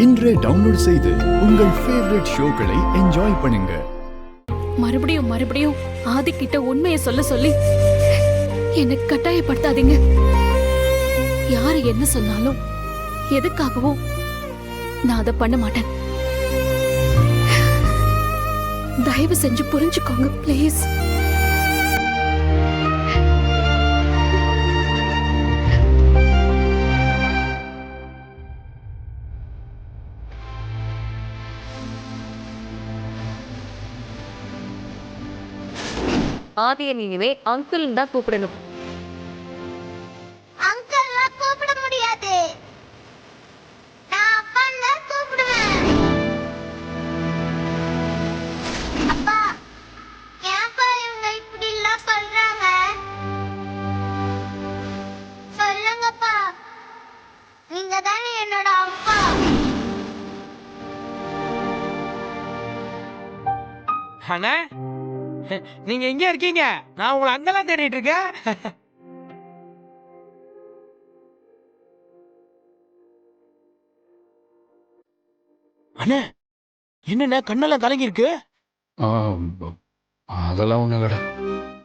இன்றே டவுன்லோட் செய்து உங்கள் ஃபேவரட் ஷோக்களை என்ஜாய் பண்ணுங்க. மறுபடியும் மறுபடியும் ஆதிக்கிட்ட உண்மையை சொல்ல சொல்லி என்னை கட்டாயப்படுத்தாதீங்க. யாரு என்ன சொன்னாலும் எதுக்காகவும் நான் அதை பண்ண மாட்டேன். தயவு செஞ்சு புரிஞ்சுக்கோங்க ப்ளீஸ். ஆதியை நீவே அங்கிள் தான் கூப்பிடணும். அங்கிள்லாம் கூப்பிட முடியாது. நான் அப்பான்னு தான் கூப்பிடுவேன். அப்பா, ஏன்பா இவங்க இப்படி எல்லாம் பண்றாங்க? சொல்லுங்கப்பா, நீங்க தானே என்னோட அப்பா. அண்ணா, நீங்க எங்க இருக்கீங்க? நான் உங்களை அங்கெல்லாம் தேடிட்டு இருக்கேன். அண்ணா, என்னண்ணா கண்ணெல்லாம் கலங்கி இருக்கு? அதெல்லாம் ஒண்ணு கடை.